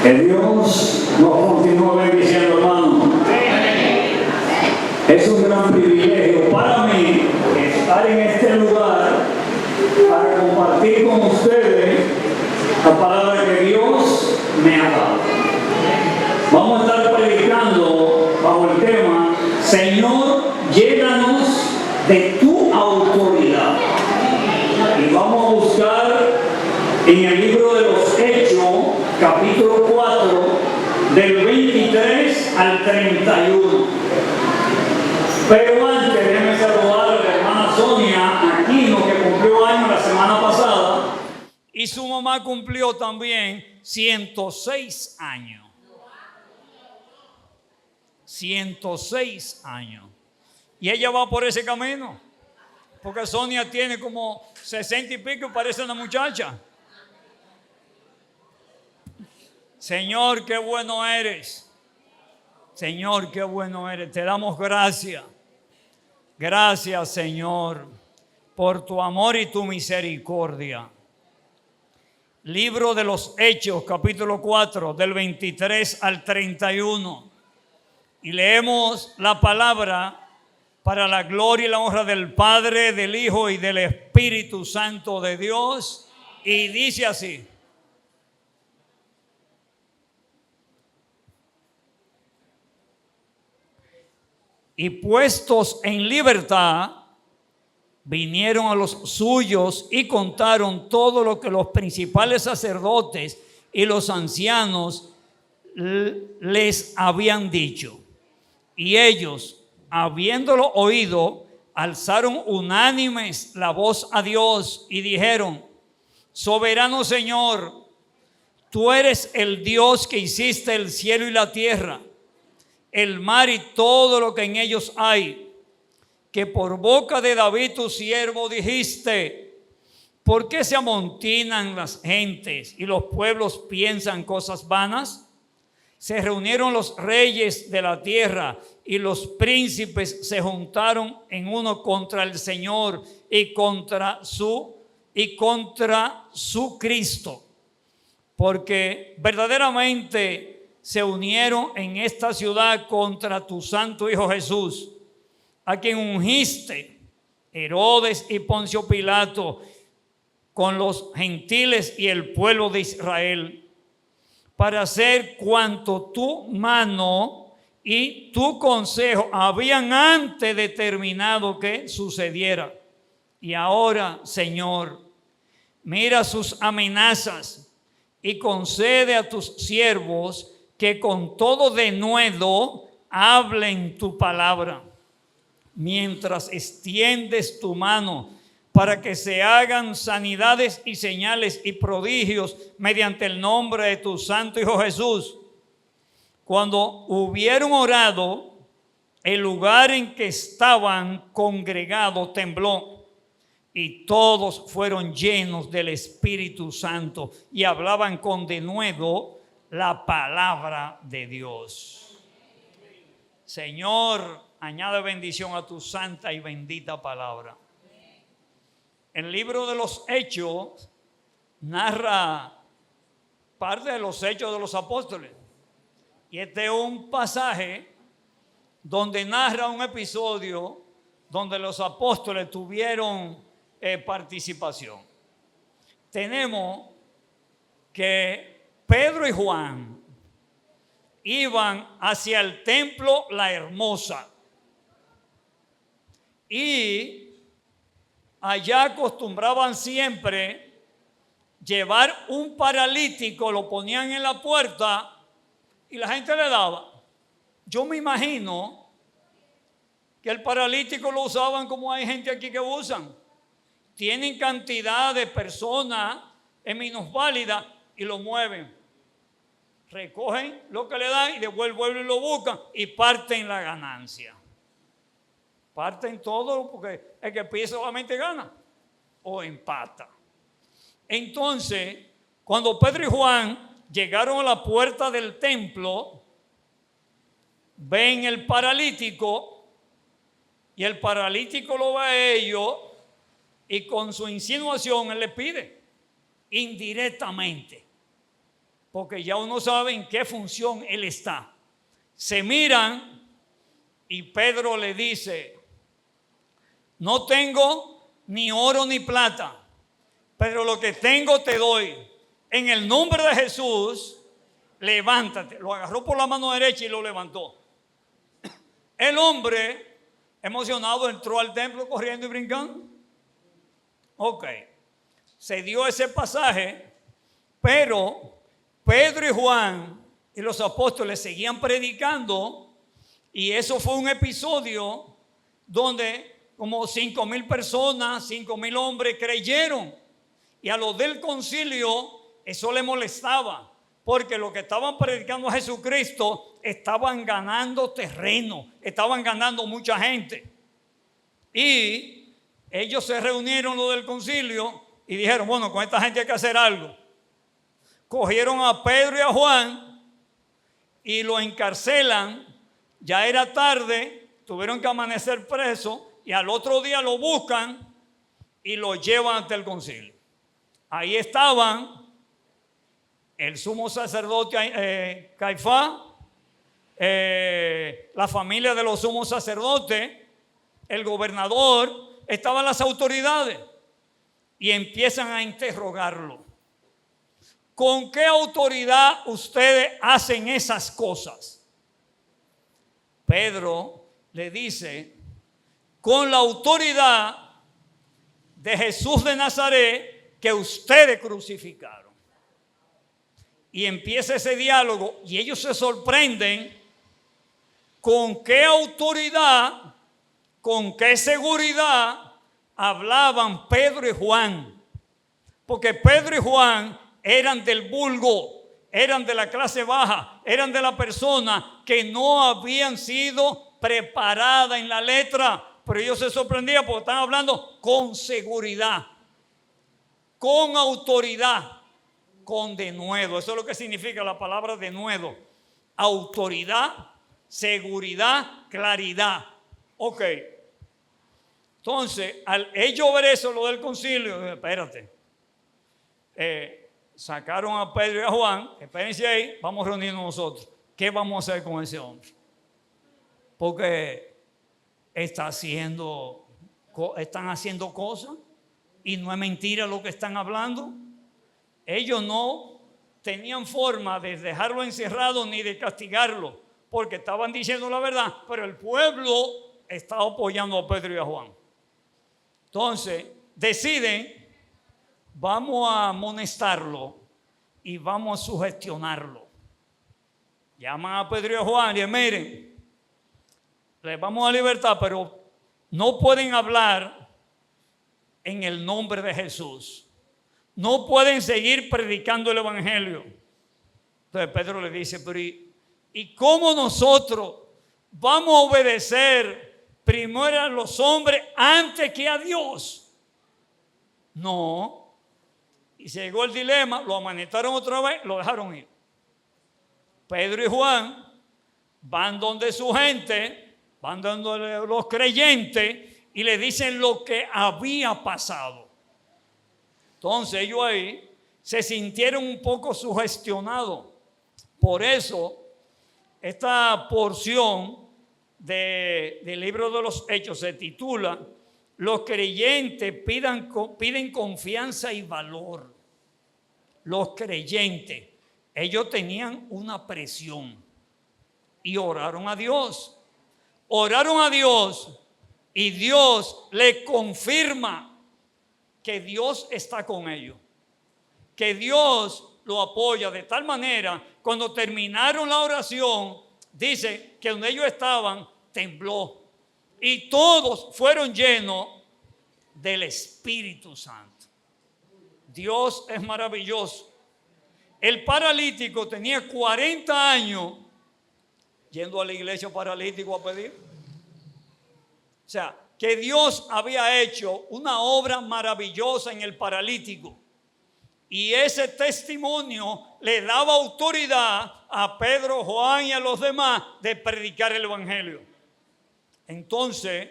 Que Dios nos continúe bendiciendo, hermano. Es un gran privilegio para mí estar en este lugar para compartir con ustedes la palabra que Dios me ha dado. Vamos a estar predicando bajo el tema: Señor, llénanos de tu autoridad. Y vamos a buscar en el libro de los Hechos, capítulo 4, del 23 al 31. Pero antes, déjenme saludar a la hermana Sonia Aquino, que cumplió años la semana pasada. Y su mamá cumplió también 106 años. 106 años. Y ella va por ese camino. Porque Sonia tiene como 60 y pico y parece una muchacha. Señor, qué bueno eres. Señor, qué bueno eres. Te damos gracias. Gracias, Señor, por tu amor y tu misericordia. Libro de los Hechos, capítulo 4, del 23 al 31. Y leemos la palabra para la gloria y la honra del Padre, del Hijo y del Espíritu Santo de Dios. Y dice así: y puestos en libertad, vinieron a los suyos y contaron todo lo que los principales sacerdotes y los ancianos les habían dicho. Y ellos, habiéndolo oído, alzaron unánimes la voz a Dios y dijeron: Soberano Señor, tú eres el Dios que hiciste el cielo y la tierra, el mar y todo lo que en ellos hay, que por boca de David tu siervo dijiste: ¿por qué se amontinan las gentes y los pueblos piensan cosas vanas? Se reunieron los reyes de la tierra y los príncipes se juntaron en uno contra el Señor y contra su Cristo, porque verdaderamente se unieron en esta ciudad contra tu santo Hijo Jesús, a quien ungiste, Herodes y Poncio Pilato, con los gentiles y el pueblo de Israel, para hacer cuanto tu mano y tu consejo habían antes determinado que sucediera. Y ahora, Señor, mira sus amenazas y concede a tus siervos que con todo denuedo hablen tu palabra, mientras extiendes tu mano para que se hagan sanidades y señales y prodigios mediante el nombre de tu santo Hijo Jesús. Cuando hubieron orado, el lugar en que estaban congregados tembló, y todos fueron llenos del Espíritu Santo y hablaban con denuedo la palabra de Dios. Señor, añade bendición a tu santa y bendita palabra. El libro de los Hechos narra parte de los hechos de los apóstoles. Y este es un pasaje donde narra un episodio donde los apóstoles tuvieron participación. Tenemos que Pedro y Juan iban hacia el templo La Hermosa y allá acostumbraban siempre llevar un paralítico, lo ponían en la puerta y la gente le daba. Yo me imagino que el paralítico lo usaban como hay gente aquí que usan. Tienen cantidad de personas en minusválida y lo mueven. Recogen lo que le dan y después vuelven y lo buscan y parten la ganancia. Parten todo porque el que pide solamente gana o empata. Entonces, cuando Pedro y Juan llegaron a la puerta del templo, ven el paralítico y el paralítico lo ve a ellos y con su insinuación él le pide indirectamente: porque ya uno sabe en qué función él está. Se miran y Pedro le dice: no tengo ni oro ni plata, pero lo que tengo te doy. En el nombre de Jesús, levántate. Lo agarró por la mano derecha y lo levantó. El hombre, emocionado, entró al templo corriendo y brincando. Ok, se dio ese pasaje, pero Pedro y Juan y los apóstoles seguían predicando, y eso fue un episodio donde como 5,000 personas, 5,000 hombres creyeron. Y a los del concilio eso le molestaba, porque los que estaban predicando a Jesucristo estaban ganando terreno, estaban ganando mucha gente. Y ellos se reunieron, los del concilio, y dijeron: bueno, con esta gente hay que hacer algo. Cogieron a Pedro y a Juan y lo encarcelan. Ya era tarde, tuvieron que amanecer presos, y al otro día lo buscan y lo llevan ante el concilio. Ahí estaban el sumo sacerdote Caifás, la familia de los sumos sacerdotes, el gobernador, estaban las autoridades, y empiezan a interrogarlo. ¿Con qué autoridad ustedes hacen esas cosas? Pedro le dice: con la autoridad de Jesús de Nazaret, que ustedes crucificaron. Y empieza ese diálogo, y ellos se sorprenden con qué autoridad, con qué seguridad hablaban Pedro y Juan. Porque Pedro y Juan eran del vulgo, eran de la clase baja, eran de la persona que no habían sido preparada en la letra. Pero ellos se sorprendían porque están hablando con seguridad, con autoridad, con denuedo. Eso es lo que significa la palabra denuedo: autoridad, seguridad, claridad. Ok. Entonces, al ellos ver eso, lo del concilio, espérate, sacaron a Pedro y a Juan. Espérense ahí, vamos a reunirnos nosotros. ¿Qué vamos a hacer con ese hombre? Porque están haciendo cosas y no es mentira lo que están hablando. Ellos no tenían forma de dejarlo encerrado ni de castigarlo, porque estaban diciendo la verdad, pero el pueblo estaba apoyando a Pedro y a Juan. Entonces deciden: vamos a amonestarlo y vamos a sugestionarlo. Llaman a Pedro y a Juan y dicen: miren, les vamos a libertad, pero no pueden hablar en el nombre de Jesús. No pueden seguir predicando el evangelio. Entonces Pedro le dice: pero ¿y cómo nosotros vamos a obedecer primero a los hombres antes que a Dios? No. Y se llegó el dilema, lo amonestaron otra vez, lo dejaron ir. Pedro y Juan van donde su gente, van donde los creyentes, y le dicen lo que había pasado. Entonces ellos ahí se sintieron un poco sugestionados. Por eso esta porción del libro de los Hechos se titula: los creyentes piden confianza y valor. Los creyentes, ellos tenían una presión y oraron a Dios. Oraron a Dios y Dios le confirma que Dios está con ellos, que Dios lo apoya de tal manera. Cuando terminaron la oración, dice que donde ellos estaban tembló y todos fueron llenos del Espíritu Santo. Dios es maravilloso. El paralítico tenía 40 años yendo a la iglesia paralítico a pedir. O sea, que Dios había hecho una obra maravillosa en el paralítico. Y ese testimonio le daba autoridad a Pedro, Juan y a los demás de predicar el evangelio. Entonces,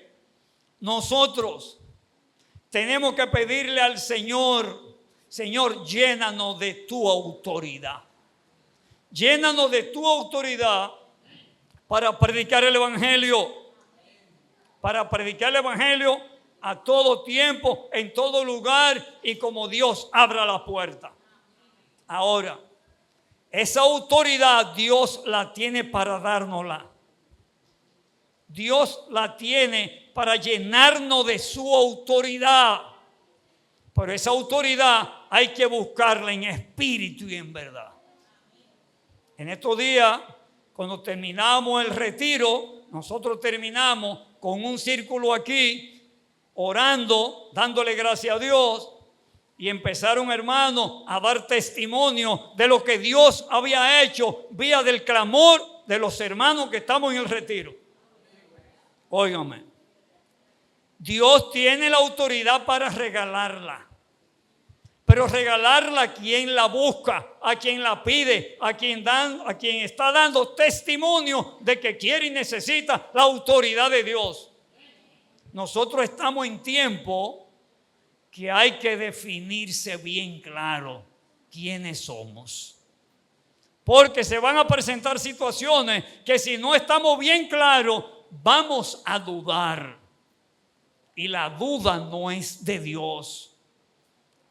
nosotros tenemos que pedirle al Señor: Señor, llénanos de tu autoridad. Llénanos de tu autoridad para predicar el Evangelio. Para predicar el Evangelio a todo tiempo, en todo lugar y como Dios abra la puerta. Ahora, esa autoridad Dios la tiene para dárnosla. Dios la tiene para llenarnos de su autoridad. Pero esa autoridad hay que buscarla en espíritu y en verdad. En estos días, cuando terminamos el retiro, nosotros terminamos con un círculo aquí, orando, dándole gracias a Dios, y empezaron, hermanos, a dar testimonio de lo que Dios había hecho vía del clamor de los hermanos que estamos en el retiro. Óigame, Dios tiene la autoridad para regalarla. Pero regalarla a quien la busca, a quien la pide, a quien está dando testimonio de que quiere y necesita la autoridad de Dios. Nosotros estamos en tiempo que hay que definirse bien claro quiénes somos. Porque se van a presentar situaciones que si no estamos bien claros, vamos a dudar. Y la duda no es de Dios.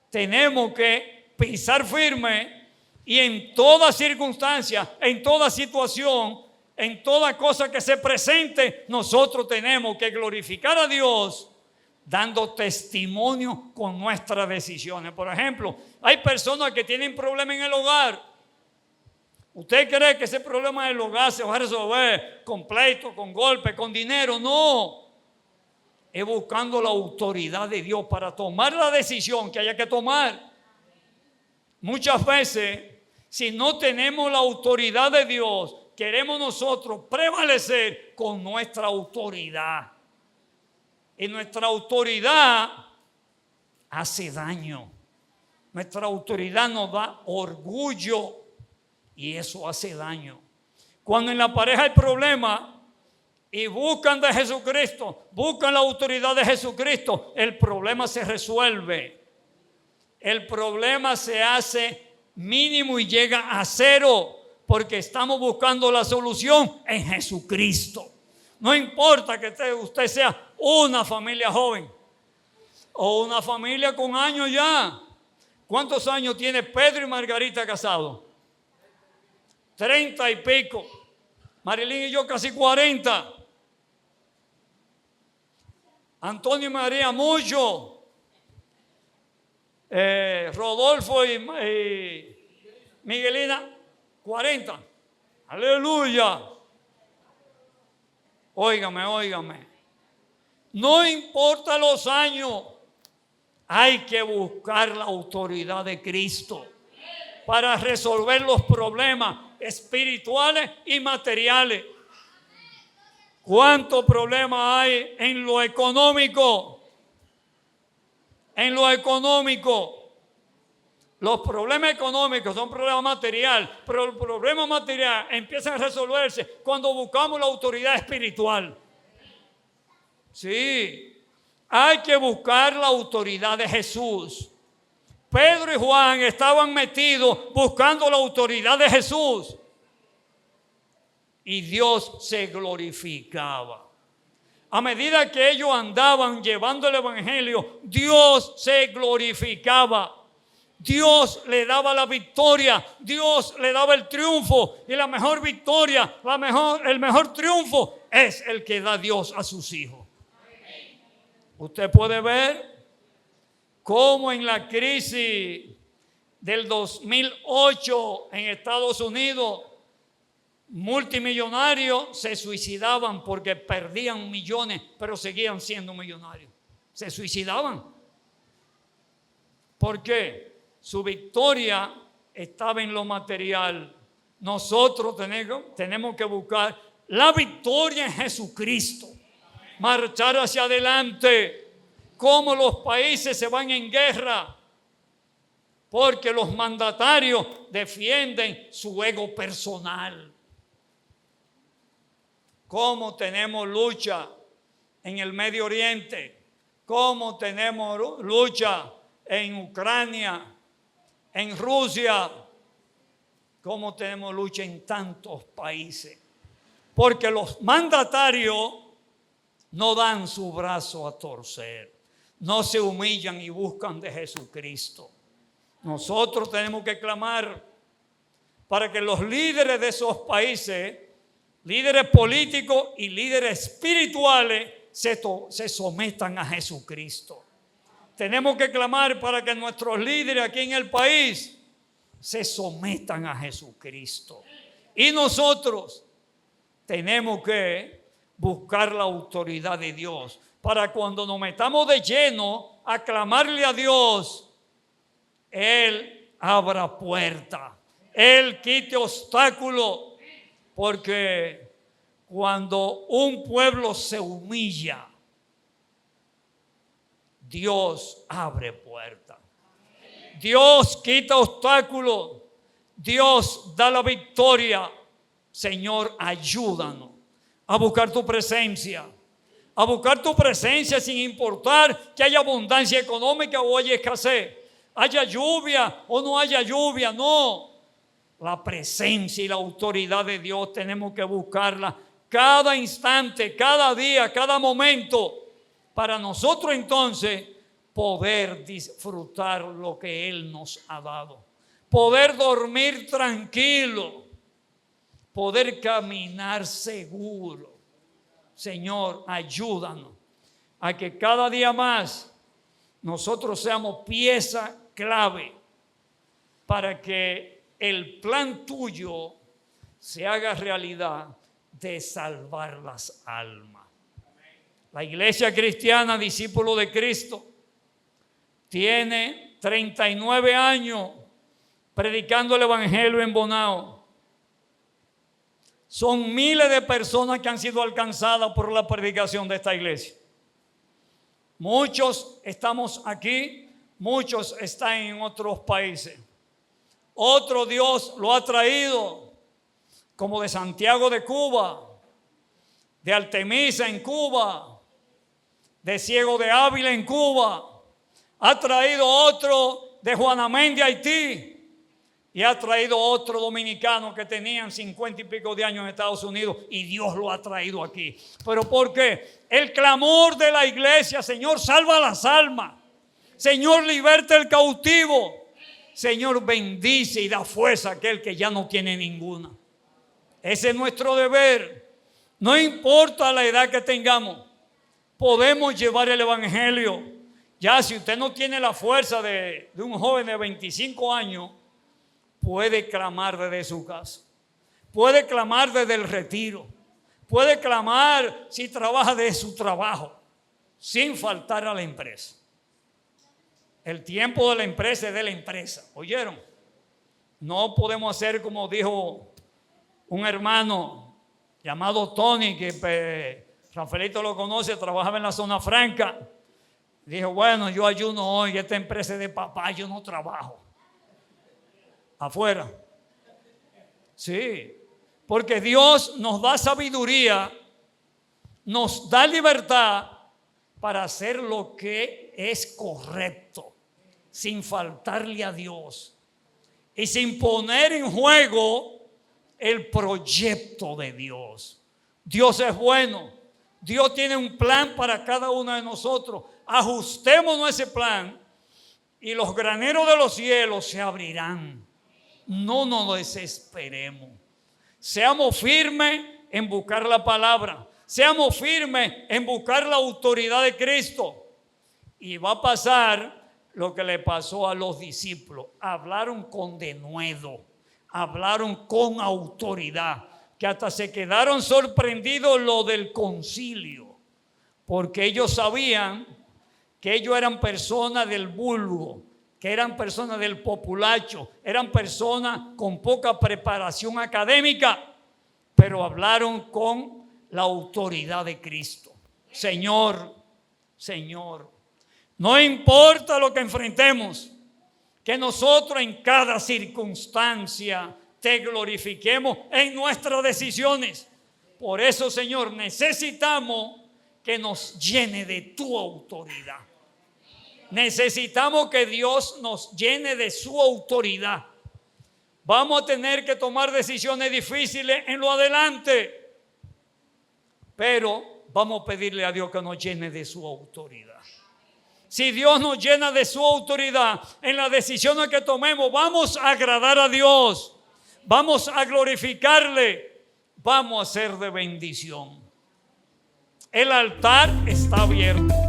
Tenemos que pisar firme y en toda circunstancia, en toda situación, en toda cosa que se presente, nosotros tenemos que glorificar a Dios dando testimonio con nuestras decisiones. Por ejemplo, hay personas que tienen problemas en el hogar. ¿Usted cree que ese problema en el hogar se va a resolver con pleito, con golpe, con dinero? No. Es buscando la autoridad de Dios para tomar la decisión que haya que tomar. Muchas veces, si no tenemos la autoridad de Dios, queremos nosotros prevalecer con nuestra autoridad. Y nuestra autoridad hace daño. Nuestra autoridad nos da orgullo y eso hace daño. Cuando en la pareja hay problemas, y buscan de Jesucristo, buscan la autoridad de Jesucristo, el problema se resuelve. El problema se hace mínimo y llega a cero, porque estamos buscando la solución en Jesucristo. No importa que usted sea una familia joven o una familia con años ya. ¿Cuántos años tiene Pedro y Margarita casados? 30 y pico. Marilyn y yo casi 40. Antonio y María mucho. Rodolfo y Miguelina 40. Aleluya. Óigame. No importa los años, hay que buscar la autoridad de Cristo para resolver los problemas espirituales y materiales. ¿Cuántos problemas hay en lo económico? En lo económico. Los problemas económicos son problemas materiales, pero los problemas materiales empiezan a resolverse cuando buscamos la autoridad espiritual. Sí, hay que buscar la autoridad de Jesús. Pedro y Juan estaban metidos buscando la autoridad de Jesús. Y Dios se glorificaba. A medida que ellos andaban llevando el evangelio, Dios se glorificaba. Dios le daba la victoria, Dios le daba el triunfo. Y la mejor victoria, el mejor triunfo es el que da Dios a sus hijos. Usted puede ver cómo en la crisis del 2008 en Estados Unidos, multimillonarios se suicidaban porque perdían millones, pero seguían siendo millonarios. Se suicidaban. ¿Por qué? Su victoria estaba en lo material. Nosotros tenemos que buscar la victoria en Jesucristo. Marchar hacia adelante. Como los países se van en guerra porque los mandatarios defienden su ego personal. Cómo tenemos lucha en el Medio Oriente, cómo tenemos lucha en Ucrania, en Rusia, cómo tenemos lucha en tantos países. Porque los mandatarios no dan su brazo a torcer, no se humillan y buscan de Jesucristo. Nosotros tenemos que clamar para que los líderes de esos países, líderes políticos y líderes espirituales, se sometan a Jesucristo. Tenemos que clamar para que nuestros líderes aquí en el país se sometan a Jesucristo. Y nosotros tenemos que buscar la autoridad de Dios para cuando nos metamos de lleno a clamarle a Dios, Él abra puerta, Él quite obstáculos, porque cuando un pueblo se humilla, Dios abre puerta. Dios quita obstáculos. Dios da la victoria. Señor, ayúdanos a buscar tu presencia. A buscar tu presencia sin importar que haya abundancia económica o haya escasez. Haya lluvia o no haya lluvia. No. La presencia y la autoridad de Dios tenemos que buscarla cada instante, cada día, cada momento, para nosotros entonces poder disfrutar lo que Él nos ha dado, poder dormir tranquilo, poder caminar seguro. Señor, ayúdanos a que cada día más nosotros seamos pieza clave para que el plan tuyo se haga realidad de salvar las almas. La iglesia cristiana, discípulo de Cristo, tiene 39 años predicando el evangelio en Bonao. Son miles de personas que han sido alcanzadas por la predicación de esta iglesia. Muchos estamos aquí, muchos están en otros países. Otro Dios lo ha traído, como de Santiago de Cuba, de Artemisa en Cuba, de Ciego de Ávila en Cuba. Ha traído otro de Juanamén de Haití. Y ha traído otro dominicano que tenían 50 y pico de años en Estados Unidos y Dios lo ha traído aquí. ¿Pero por qué? El clamor de la iglesia: Señor, salva las almas. Señor, liberta el cautivo. Señor, bendice y da fuerza a aquel que ya no tiene ninguna. Ese es nuestro deber. No importa la edad que tengamos, podemos llevar el evangelio. Ya si usted no tiene la fuerza de un joven de 25 años, puede clamar desde su casa, puede clamar desde el retiro, puede clamar si trabaja de su trabajo, sin faltar a la empresa. El tiempo de la empresa es de la empresa, ¿oyeron? No podemos hacer como dijo un hermano llamado Tony, que Rafaelito lo conoce, trabajaba en la zona franca. Dijo, bueno, yo ayuno hoy, esta empresa es de papá, yo no trabajo. Afuera. Sí, porque Dios nos da sabiduría, nos da libertad para hacer lo que es correcto, sin faltarle a Dios y sin poner en juego el proyecto de Dios. Dios es bueno. Dios tiene un plan para cada uno de nosotros. Ajustémonos a ese plan y los graneros de los cielos se abrirán. No nos desesperemos. Seamos firmes en buscar la palabra. Seamos firmes en buscar la autoridad de Cristo. Y va a pasar lo que le pasó a los discípulos. Hablaron con denuedo. Hablaron con autoridad. Que hasta se quedaron sorprendidos lo del concilio. Porque ellos sabían que ellos eran personas del vulgo, que eran personas del populacho, eran personas con poca preparación académica, pero hablaron con la autoridad de Cristo. Señor, Señor, no importa lo que enfrentemos, que nosotros en cada circunstancia te glorifiquemos en nuestras decisiones. Por eso, Señor, necesitamos que nos llene de tu autoridad. Necesitamos que Dios nos llene de su autoridad. Vamos a tener que tomar decisiones difíciles en lo adelante. Pero vamos a pedirle a Dios que nos llene de su autoridad. Si Dios nos llena de su autoridad en las decisiones que tomemos, vamos a agradar a Dios. Vamos a glorificarle. Vamos a ser de bendición. El altar está abierto.